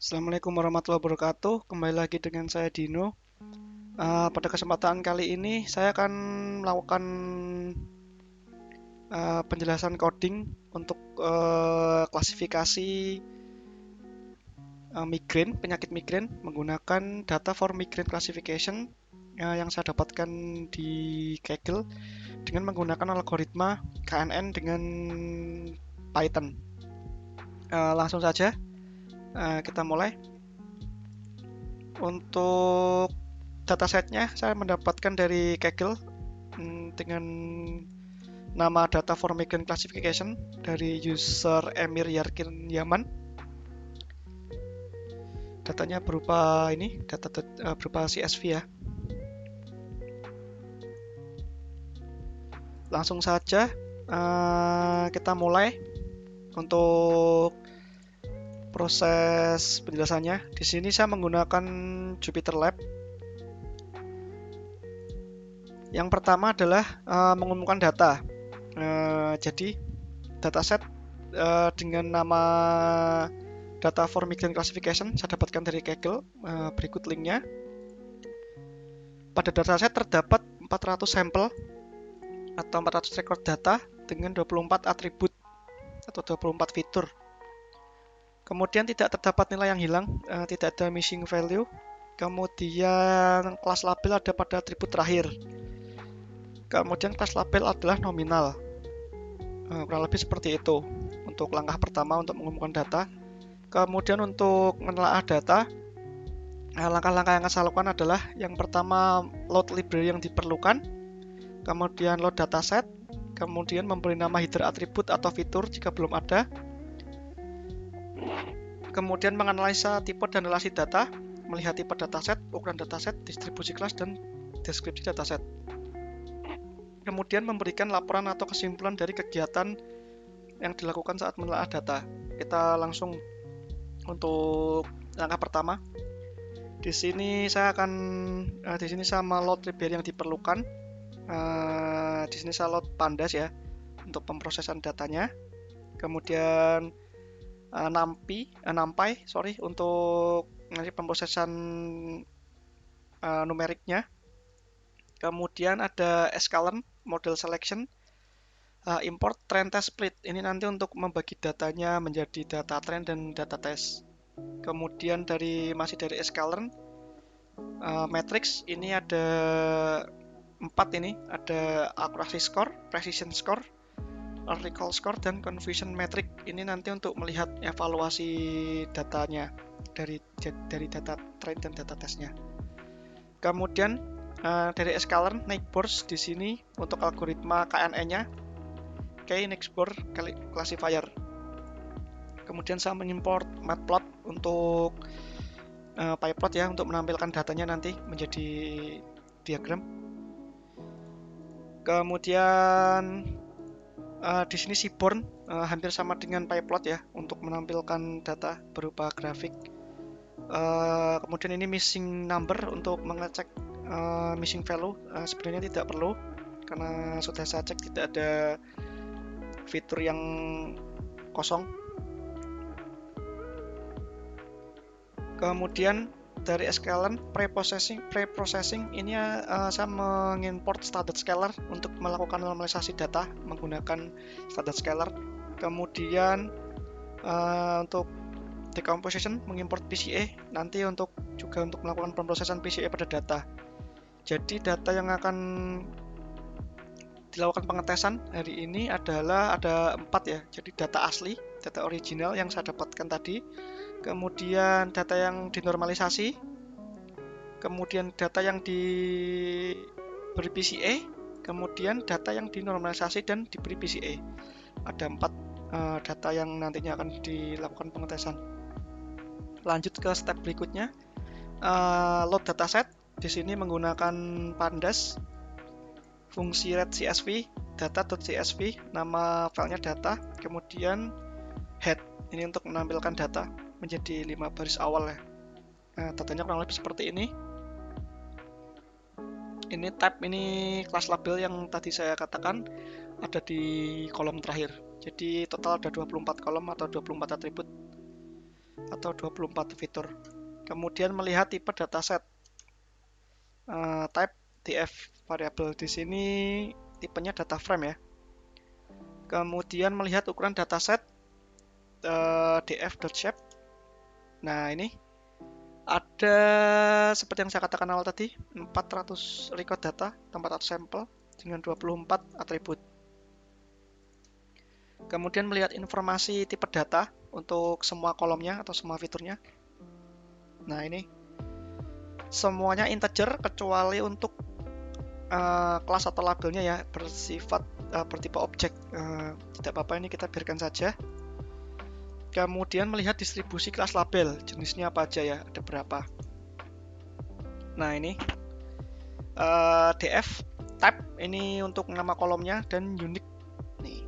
Assalamualaikum warahmatullahi wabarakatuh. Kembali lagi dengan saya Dino. Pada kesempatan kali ini saya akan melakukan penjelasan coding untuk klasifikasi migrain, penyakit migrain menggunakan data for migraine classification yang saya dapatkan di Kaggle dengan menggunakan algoritma KNN dengan Python. Langsung saja kita mulai. Untuk datasetnya saya mendapatkan dari Kaggle dengan nama data for migraine classification dari user Emir Yarkin Yaman. Datanya berupa ini, berupa CSV ya. Langsung saja kita mulai untuk proses penjelasannya. Di sini saya menggunakan Jupyter Lab. Yang pertama adalah mengumumkan data. Jadi dataset dengan nama data for migraine classification saya dapatkan dari Kaggle. Berikut linknya. Pada dataset terdapat 400 sampel atau 400 record data dengan 24 atribut atau 24 fitur. Kemudian tidak terdapat nilai yang hilang, tidak ada missing value. Kemudian kelas label ada pada atribut terakhir. Kemudian kelas label adalah nominal. Kurang lebih seperti itu untuk langkah pertama untuk mengumumkan data. Kemudian untuk menelaah data, langkah-langkah yang saya lakukan adalah yang pertama load library yang diperlukan, kemudian load dataset, kemudian memberi nama header atribut atau fitur jika belum ada, kemudian menganalisa tipe dan relasi data, melihat tipe dataset, ukuran dataset, distribusi kelas, dan deskripsi dataset. Kemudian memberikan laporan atau kesimpulan dari kegiatan yang dilakukan saat menelaah data. Kita langsung untuk langkah pertama. Di sini saya load library yang diperlukan. Di sini saya load pandas ya untuk pemrosesan datanya. Kemudian NumPy untuk pemrosesan numeriknya. Kemudian ada sklearn model selection, import trend test split. Ini nanti untuk membagi datanya menjadi data trend dan data test. Kemudian masih dari sklearn, matrix ini ada 4 ini, ada accuracy score, precision score, recall score, dan confusion metric. Ini nanti untuk melihat evaluasi datanya dari data trend dan data testnya. Kemudian dari sklearn Neighbors di sini untuk algoritma KNN-nya K-Neighbor classifier. Kemudian saya mengimport matplot untuk pyplot ya untuk menampilkan datanya nanti menjadi diagram. Kemudian di sini Seaborn hampir sama dengan pyplot ya untuk menampilkan data berupa grafik. Kemudian ini missing number untuk mengecek missing value. Sebenarnya tidak perlu karena sudah saya cek tidak ada fitur yang kosong. Kemudian dari sklearn preprocessing ini saya mengimport standard scalar untuk melakukan normalisasi data menggunakan standard scalar. Kemudian untuk decomposition mengimport PCA nanti juga untuk melakukan pemrosesan PCA pada data. Jadi data yang akan dilakukan pengetesan hari ini adalah ada 4 ya. Jadi data asli, data original yang saya dapatkan tadi, kemudian data yang dinormalisasi, kemudian data yang diberi PCA, kemudian data yang dinormalisasi dan diberi PCA. Ada 4 data yang nantinya akan dilakukan pengetesan. Lanjut ke step berikutnya, load dataset. Di sini menggunakan pandas, fungsi read CSV, data.csv, nama filenya data, kemudian head ini untuk menampilkan data menjadi 5 baris awal ya. Datanya kurang lebih seperti ini. Ini tab, ini kelas label yang tadi saya katakan ada di kolom terakhir. Jadi total ada 24 kolom atau 24 atribut. atau 24 fitur. Kemudian melihat tipe dataset, type df variable. Di sini tipenya data frame ya. Kemudian melihat ukuran dataset, df.shape. Nah, ini ada seperti yang saya katakan awal tadi, 400 record data, 400 sampel dengan 24 atribut. Kemudian melihat informasi tipe data untuk semua kolomnya atau semua fiturnya. Nah, ini semuanya integer kecuali untuk kelas atau labelnya ya, bersifat bertipe objek. Tidak apa-apa, ini kita biarkan saja. Kemudian melihat distribusi kelas label, jenisnya apa aja ya, ada berapa. Nah, ini df type ini untuk nama kolomnya dan unique. Nih,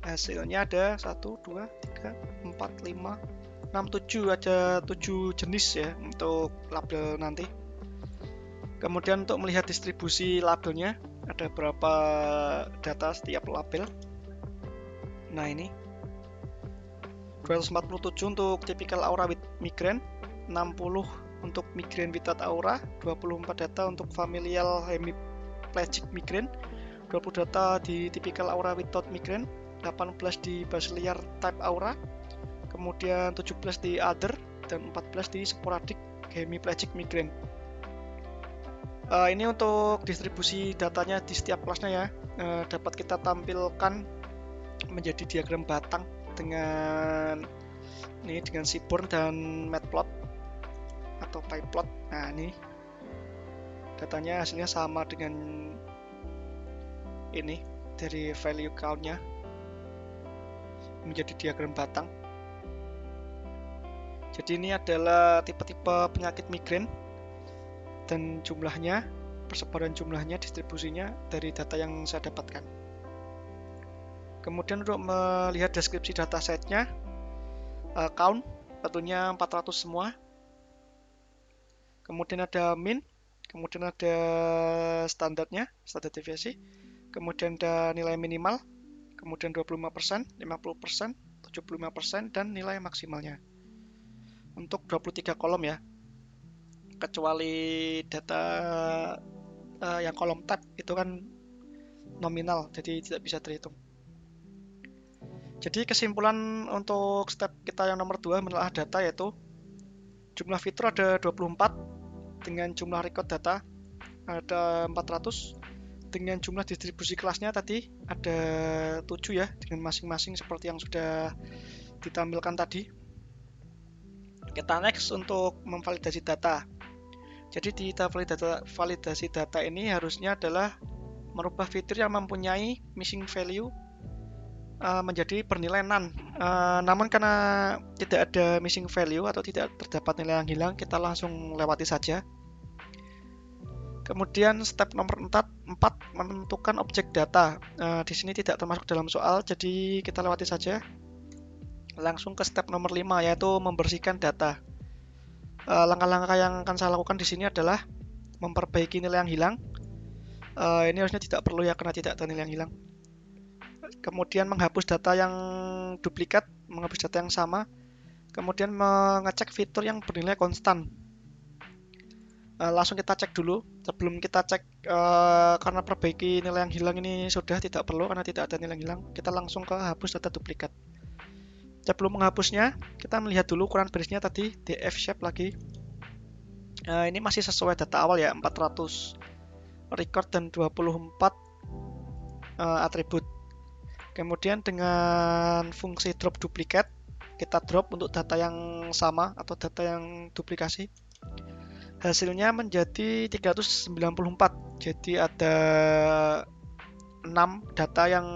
hasilnya ada 1, 2, 3, 4, 5, 6, 7, ada 7 jenis ya untuk label nanti. Kemudian untuk melihat distribusi labelnya, ada berapa data setiap label. Nah, ini 247 untuk typical aura with migraine, 60 untuk migraine without aura, 24 data untuk familial hemiplegic migraine, 20 data di typical aura without migraine, 18 di basilar type aura, kemudian 17 di other, dan 14 di sporadic hemiplegic migraine. Ini untuk distribusi datanya di setiap kelasnya ya. Dapat kita tampilkan menjadi diagram batang dengan seaborn dan matplot atau pyplot. Nah, ini datanya hasilnya sama dengan ini dari value count-nya menjadi diagram batang. Jadi ini adalah tipe-tipe penyakit migrain dan jumlahnya, persebaran jumlahnya, distribusinya dari data yang saya dapatkan. Kemudian untuk melihat deskripsi datasetnya, count tentunya 400 semua. Kemudian ada min, kemudian ada standarnya, standar deviasi, kemudian ada nilai minimal, kemudian 25%, 50%, 75%, dan nilai maksimalnya. Untuk 23 kolom ya, kecuali data yang kolom tab itu kan nominal, jadi tidak bisa terhitung. Jadi kesimpulan untuk step kita yang nomor 2 menelaah data, yaitu jumlah fitur ada 24 dengan jumlah record data ada 400, dengan jumlah distribusi kelasnya tadi ada 7 ya, dengan masing-masing seperti yang sudah ditampilkan tadi. Kita next untuk memvalidasi data. Jadi di tahap validasi data ini harusnya adalah merubah fitur yang mempunyai missing value menjadi bernilai none. Namun karena tidak ada missing value atau tidak terdapat nilai yang hilang, kita langsung lewati saja. Kemudian step nomor 4 menentukan objek data. Di sini tidak termasuk dalam soal, jadi kita lewati saja. Langsung ke step nomor 5, yaitu membersihkan data. Langkah-langkah yang akan saya lakukan di sini adalah memperbaiki nilai yang hilang. Ini harusnya tidak perlu ya, karena tidak ada nilai yang hilang. Kemudian menghapus data yang duplikat, menghapus data yang sama. Kemudian mengecek fitur yang bernilai konstan. Langsung kita cek dulu. Sebelum kita cek, karena perbaiki nilai yang hilang ini sudah tidak perlu karena tidak ada nilai yang hilang, kita langsung ke hapus data duplikat. Sebelum menghapusnya, kita melihat dulu ukuran barisnya tadi, df shape lagi. Ini masih sesuai data awal ya, 400 record dan 24 atribut. Kemudian dengan fungsi drop duplicate, kita drop untuk data yang sama atau data yang duplikasi. Hasilnya menjadi 394. Jadi ada 6 data yang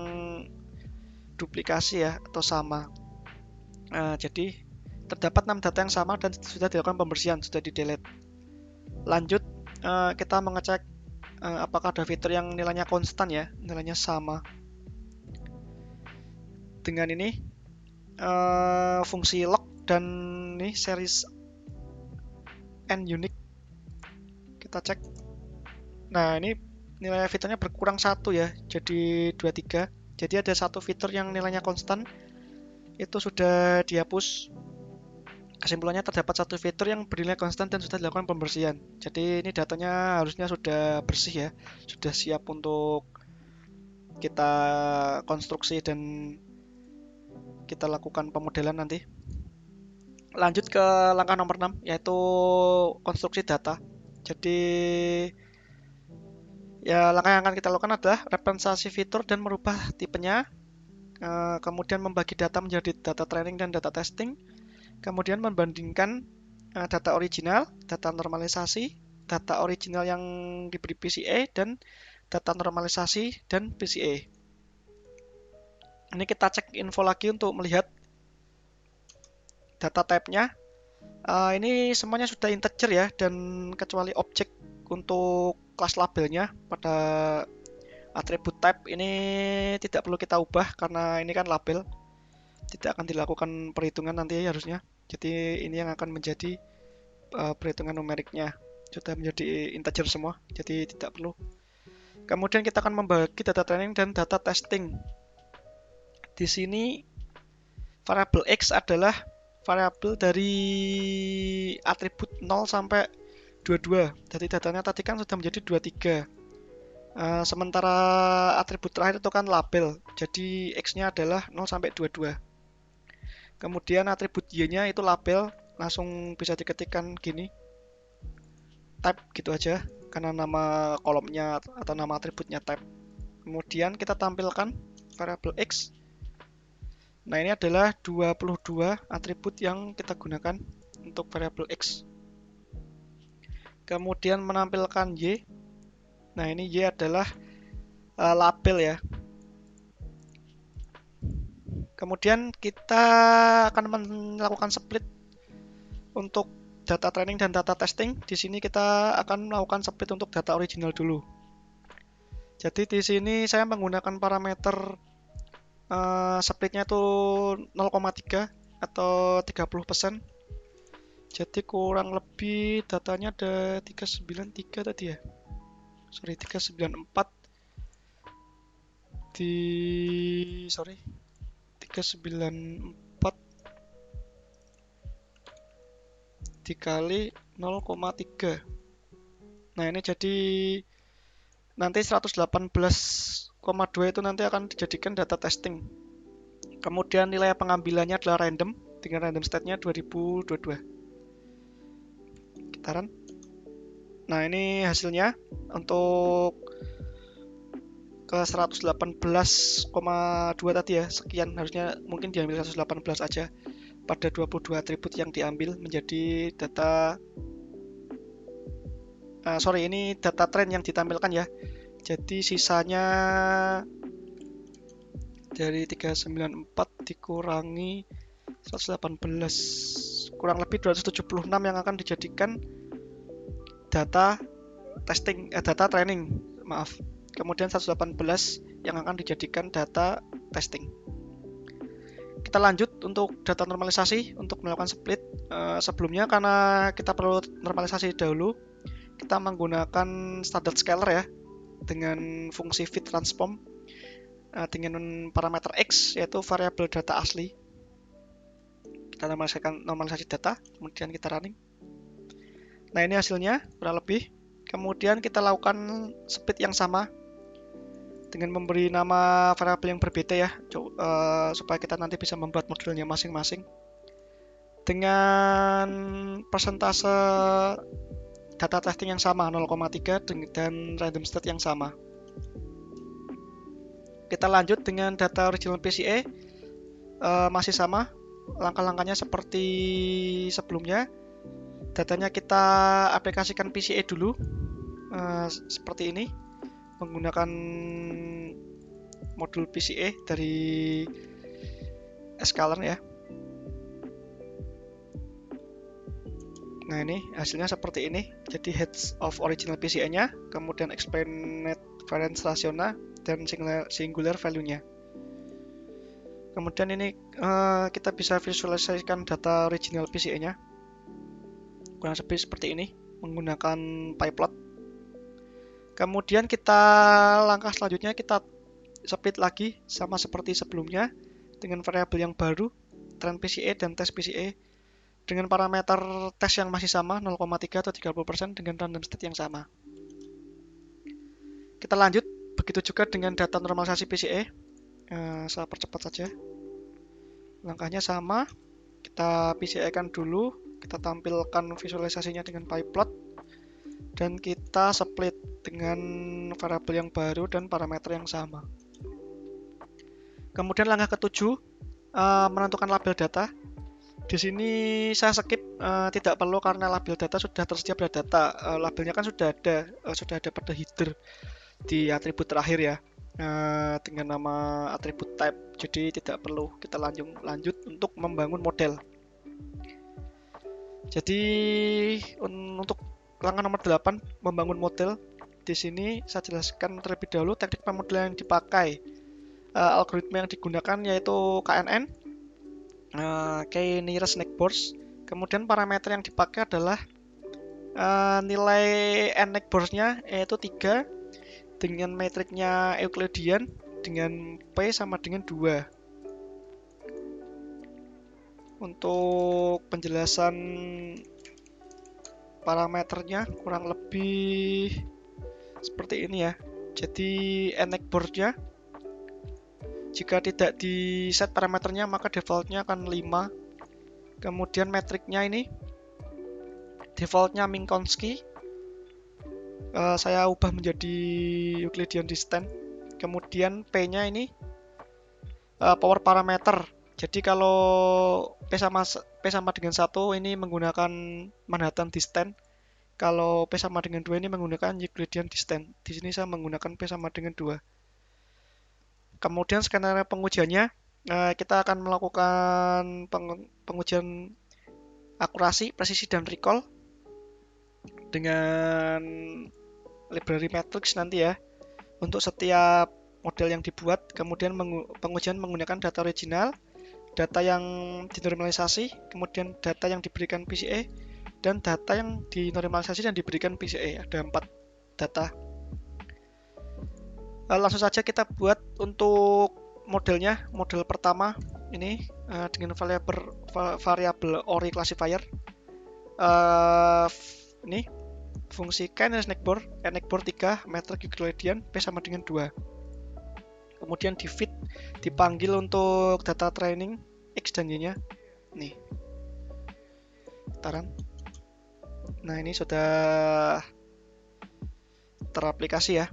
duplikasi ya atau sama. Jadi terdapat 6 data yang sama dan sudah dilakukan pembersihan, sudah di-delete. Lanjut, kita mengecek apakah ada fitur yang nilainya konstan ya, nilainya sama. Dengan ini fungsi log dan ini series and unique kita cek. Nah, ini nilai fiturnya berkurang 1 ya, jadi 23. Jadi ada satu fitur yang nilainya konstan, itu sudah dihapus. Kesimpulannya terdapat satu fitur yang bernilai konstan dan sudah dilakukan pembersihan. Jadi ini datanya harusnya sudah bersih ya, sudah siap untuk kita konstruksi dan kita lakukan pemodelan nanti. Lanjut ke langkah nomor 6 yaitu konstruksi data. Jadi ya langkah yang akan kita lakukan adalah representasi fitur dan merubah tipenya, kemudian membagi data menjadi data training dan data testing, kemudian membandingkan data original, data normalisasi, data original yang diberi PCA, dan data normalisasi dan PCA. Ini kita cek info lagi untuk melihat data type-nya. Ini semuanya sudah integer ya, dan kecuali objek untuk kelas labelnya pada atribut type ini tidak perlu kita ubah karena ini kan label, tidak akan dilakukan perhitungan nanti harusnya. Jadi ini yang akan menjadi perhitungan numeriknya sudah menjadi integer semua, jadi tidak perlu. Kemudian kita akan membagi data training dan data testing. Di sini variabel X adalah variabel dari atribut 0 sampai 22. Jadi datanya tadi kan sudah menjadi 23. Sementara atribut terakhir itu kan label. Jadi X-nya adalah 0 sampai 22. Kemudian atribut Y-nya itu label, langsung bisa diketikkan gini. Type gitu aja karena nama kolomnya atau nama atributnya type. Kemudian kita tampilkan variabel X. Nah, ini adalah 22 atribut yang kita gunakan untuk variabel X. Kemudian menampilkan Y. Nah, ini Y adalah label ya. Kemudian kita akan melakukan split untuk data training dan data testing. Di sini kita akan melakukan split untuk data original dulu. Jadi di sini saya menggunakan parameter splitnya itu 0,3 atau 30%. Jadi kurang lebih datanya ada 393 tadi ya. Sorry, 394 394 dikali 0,3. Nah, ini jadi nanti 118,2 itu nanti akan dijadikan data testing. Kemudian nilai pengambilannya adalah random dengan random state-nya 2022. Kita run. Nah, ini hasilnya untuk ke 118,2 tadi ya, sekian, harusnya mungkin diambil 118 aja pada 22 atribut yang diambil menjadi data ini data trend yang ditampilkan ya. Jadi sisanya dari 394 dikurangi 118, kurang lebih 276 yang akan dijadikan data testing, data training, maaf. Kemudian 118 yang akan dijadikan data testing. Kita lanjut untuk data normalisasi untuk melakukan split. Sebelumnya karena kita perlu normalisasi dahulu, kita menggunakan standard scalar ya dengan fungsi fit transform dengan parameter X yaitu variabel data asli. Kita normalisasi data, kemudian kita running. Nah, ini hasilnya kurang lebih. Kemudian kita lakukan split yang sama dengan memberi nama variabel yang berbeda ya, supaya kita nanti bisa membuat modelnya masing-masing dengan persentase data testing yang sama 0,3 dan random state yang sama. Kita lanjut dengan data original PCA, masih sama, langkah-langkahnya seperti sebelumnya. Datanya kita aplikasikan PCA dulu, seperti ini, menggunakan modul PCA dari Scalern ya. Nah, ini hasilnya seperti ini. Jadi heads of original PCA-nya, kemudian explained variance ratio-nya, dan singular value-nya. Kemudian ini kita bisa visualisasikan data original PCA-nya. Kurang lebih seperti ini, menggunakan pyplot. Kemudian langkah selanjutnya kita split lagi sama seperti sebelumnya dengan variabel yang baru, trend PCA dan test PCA. dengan parameter tes yang masih sama 0,3 atau 30% dengan random state yang sama. Kita lanjut, begitu juga dengan data normalisasi PCA. Saya percepat saja. Langkahnya sama, kita PCA-kan dulu, kita tampilkan visualisasinya dengan pyplot, dan kita split dengan variabel yang baru dan parameter yang sama. Kemudian langkah ketujuh, menentukan label data. Di sini saya skip, tidak perlu karena label data sudah tersedia pada data. Labelnya kan sudah ada pada header di atribut terakhir ya, dengan nama atribut type. Jadi tidak perlu kita lanjut untuk membangun model. Jadi untuk langkah nomor 8, membangun model. Di sini saya jelaskan terlebih dahulu teknik pemodelan yang dipakai. Algoritma yang digunakan yaitu KNN, K-nearest neighbors. Kemudian parameter yang dipakai adalah nilai n-neighbors-nya yaitu 3 dengan metriknya Euclidean dengan P sama dengan 2. Untuk penjelasan parameternya kurang lebih seperti ini ya. Jadi n-neighbors-nya jika tidak di set parameternya maka defaultnya akan 5. Kemudian metriknya ini defaultnya Minkowski, saya ubah menjadi Euclidean distance. Kemudian P-nya ini power parameter. Jadi kalau P sama dengan 1 ini menggunakan Manhattan distance. Kalau P sama dengan 2 ini menggunakan Euclidean distance. Di sini saya menggunakan P sama dengan 2. Kemudian skenario pengujiannya, kita akan melakukan pengujian akurasi, presisi, dan recall dengan library matrix nanti ya untuk setiap model yang dibuat. Kemudian pengujian menggunakan data original, data yang dinormalisasi, kemudian data yang diberikan PCA, dan data yang dinormalisasi dan diberikan PCA. Ada 4 data. Langsung saja kita buat untuk modelnya. Model pertama ini dengan variabel ORI classifier. Ini fungsi k-neighbor, n-neighbor 3, metrik Euclidean, P sama dengan 2. Kemudian di feed dipanggil untuk data training X dan Y-nya. Nih. Taran. Nah, ini sudah teraplikasi ya.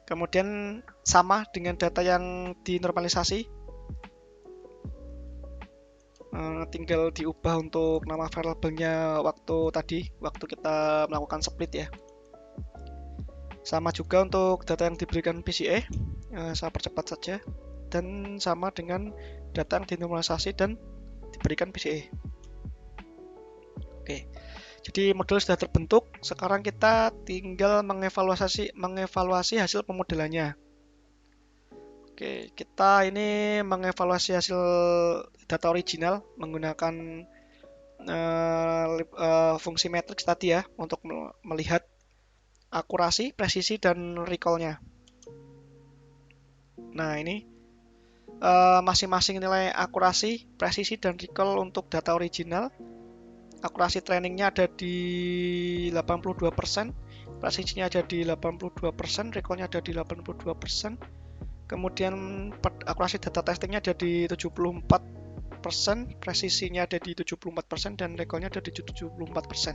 Kemudian sama dengan data yang dinormalisasi, tinggal diubah untuk nama variabelnya waktu kita melakukan split ya. Sama juga untuk data yang diberikan PCA, saya percepat saja, dan sama dengan data yang dinormalisasi dan diberikan PCA. Oke. Jadi model sudah terbentuk, sekarang kita tinggal mengevaluasi hasil pemodelannya. Oke, kita ini mengevaluasi hasil data original menggunakan fungsi matrix tadi ya, untuk melihat akurasi, presisi, dan recall-nya. Nah, ini masing-masing nilai akurasi, presisi, dan recall untuk data original. Akurasi trainingnya ada di 82%, presisinya ada di 82%, recall-nya ada di 82%. Kemudian akurasi data testingnya ada di 74%, presisinya ada di 74%, dan recall-nya ada di 74%.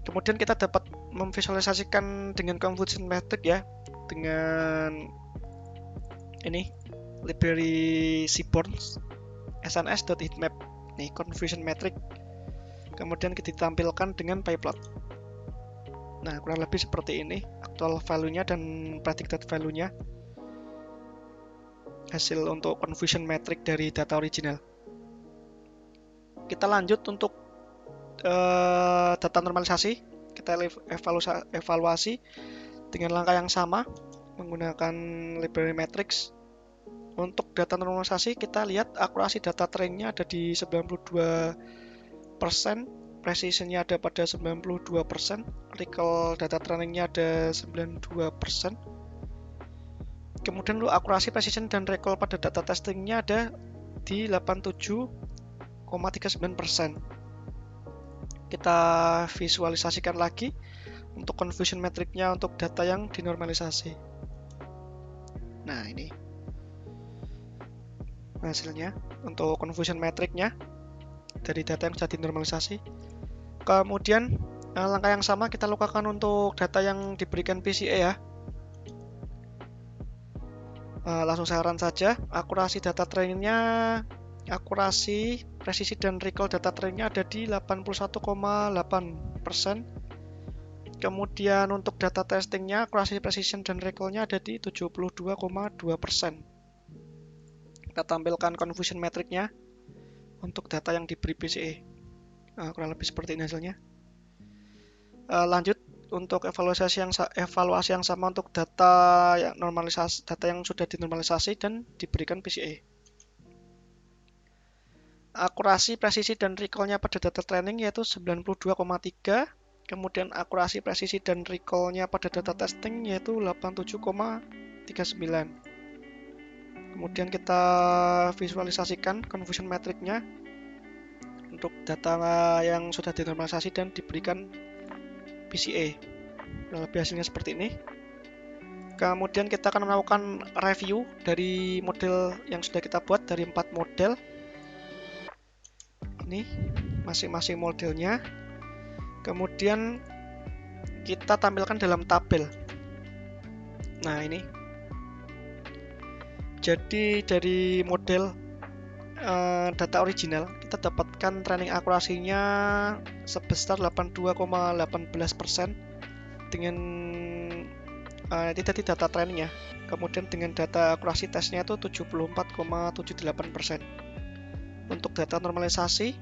Kemudian kita dapat memvisualisasikan dengan convolution metric ya, dengan ini library Seaborn sns.heatmap. Nih, convolution metric. Kemudian kita ditampilkan dengan pyplot. Nah, kurang lebih seperti ini actual value-nya dan predicted value-nya, hasil untuk convolution metric dari data original. Kita lanjut untuk data normalisasi. Kita evaluasi dengan langkah yang sama menggunakan library matrix. Untuk data normalisasi kita lihat akurasi data trainnya ada di 92%, presisinya ada pada 92%, recall data trainingnya ada 92%. Kemudian akurasi, precision, dan recall pada data testingnya ada di 87,5%. 32,39%. Kita visualisasikan lagi untuk confusion metricnya untuk data yang dinormalisasi. Nah, ini hasilnya untuk confusion metricnya dari data yang sudah dinormalisasi. Kemudian langkah yang sama kita lakukan untuk data yang diberikan PCA ya. Langsung saya run saja. Akurasi data trainingnya, akurasi, presisi dan recall data trainingnya ada di 81,8%. Kemudian untuk data testingnya, akurasi, precision dan recallnya ada di 72,2%. Kita tampilkan confusion metricnya untuk data yang diberi PCA. Kurang lebih seperti ini hasilnya. Lanjut untuk evaluasi yang sama untuk data yang sudah dinormalisasi dan diberikan PCA. Akurasi, presisi dan recallnya pada data training yaitu 92,3. Kemudian akurasi, presisi dan recallnya pada data testing yaitu 87,39. Kemudian kita visualisasikan confusion metricnya untuk data yang sudah dinormalisasi dan diberikan PCA. Lebih hasilnya seperti ini. Kemudian kita akan melakukan review dari model yang sudah kita buat dari 4 model. Ini masing-masing modelnya. Kemudian kita tampilkan dalam tabel. Nah, ini. Jadi dari model data original kita dapatkan training akurasinya sebesar 82,18% dengan itu tadi data trainingnya. Kemudian dengan data akurasi tesnya itu 74,78%. Untuk data normalisasi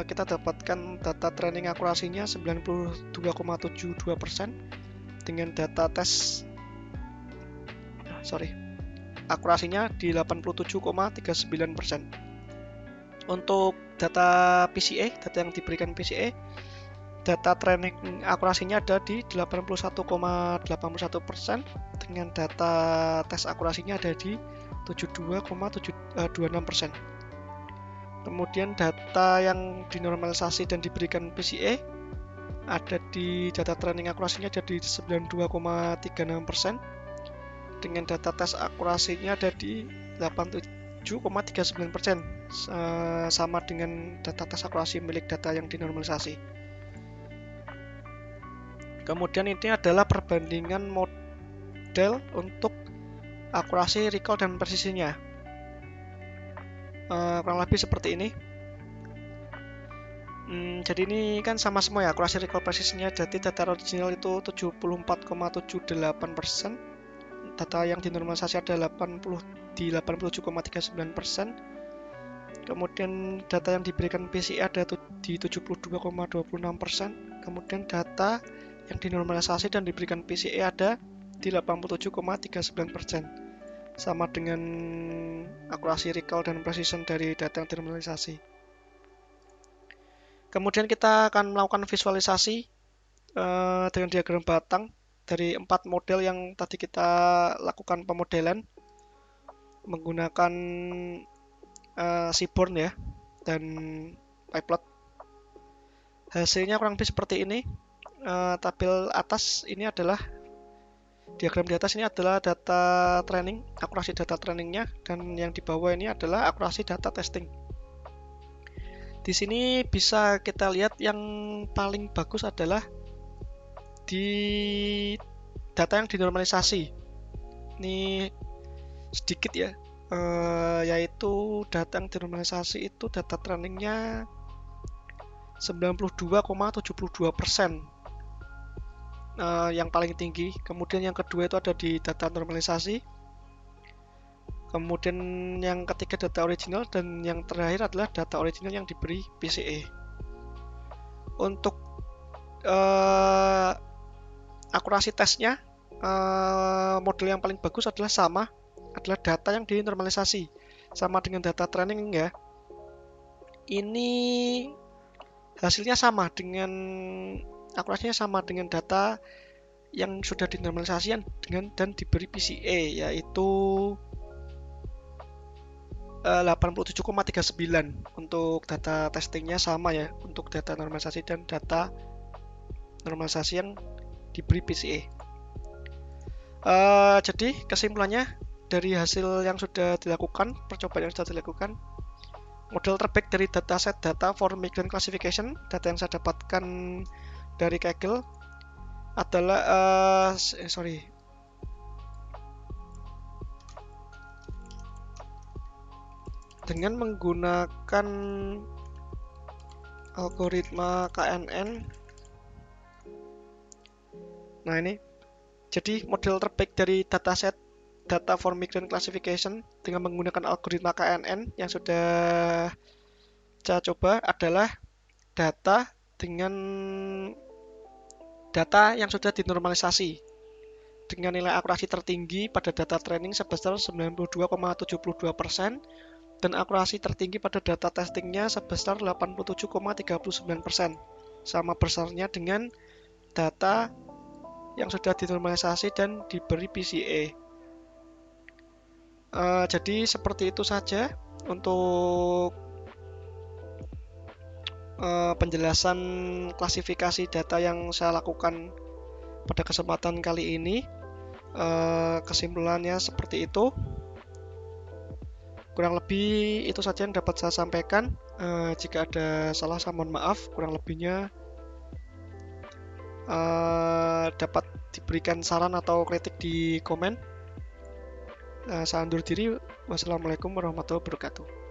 kita dapatkan data training akurasinya 92,72% dengan data tes akurasinya di 87,39%. Untuk data PCA, data yang diberikan PCA, data training akurasinya ada di 81,81% dengan data tes akurasinya ada di 72,26%. Kemudian data yang dinormalisasi dan diberikan PCA ada di data training akurasinya ada di 92,36% dengan data tes akurasinya ada di 87,39%, sama dengan data tes akurasi milik data yang dinormalisasi. Kemudian ini adalah perbandingan model untuk akurasi, recall, dan presisinya. Kurang lebih seperti ini. Jadi ini kan sama semua ya, akurasi, recall, presisinya. Jadi data original itu 74,78%, data yang dinormalisasi ada di 87,39%. Kemudian data yang diberikan PCA ada di 72,26%. Kemudian data yang dinormalisasi dan diberikan PCA ada di 87,39%. Sama dengan akurasi, recall, dan precision dari data yang dinormalisasi. Kemudian kita akan melakukan visualisasi dengan diagram batang dari 4 model yang tadi kita lakukan pemodelan menggunakan Seaborn ya dan PyPlot. Hasilnya kurang lebih seperti ini. Tabel atas ini adalah diagram di atas ini adalah data training, akurasi data trainingnya, dan yang di bawah ini adalah akurasi data testing. Di sini bisa kita lihat yang paling bagus adalah di data yang dinormalisasi. Ini sedikit ya, yaitu data yang dinormalisasi itu data trainingnya 92,72%. Yang paling tinggi. Kemudian yang kedua itu ada di data normalisasi. Kemudian yang ketiga data original, dan yang terakhir adalah data original yang diberi PCA. Untuk akurasi tesnya, model yang paling bagus adalah data yang dinormalisasi, sama dengan data training ya. Ini hasilnya sama dengan akurasinya sama dengan data yang sudah dinormalisasi dan diberi PCA, yaitu 87,39 untuk data testingnya sama ya untuk data normalisasi dan data normalisasi yang diberi PCA. Jadi kesimpulannya dari hasil yang sudah dilakukan, percobaan yang sudah dilakukan, model terbaik dari dataset data for migrant classification, data yang saya dapatkan dari Kaggle adalah dengan menggunakan algoritma KNN. Nah ini, jadi model terbaik dari dataset data for migrant classification dengan menggunakan algoritma KNN yang sudah saya coba adalah data dengan data yang sudah dinormalisasi dengan nilai akurasi tertinggi pada data training sebesar 92,72% dan akurasi tertinggi pada data testingnya sebesar 87,39%, sama besarnya dengan data yang sudah dinormalisasi dan diberi PCA. Jadi seperti itu saja untuk penjelasan klasifikasi data yang saya lakukan pada kesempatan kali ini. Kesimpulannya seperti itu. Kurang lebih itu saja yang dapat saya sampaikan. Jika ada salah, saya mohon maaf. Kurang lebihnya dapat diberikan saran atau kritik di komen. Saya undur diri. Wassalamualaikum warahmatullahi wabarakatuh.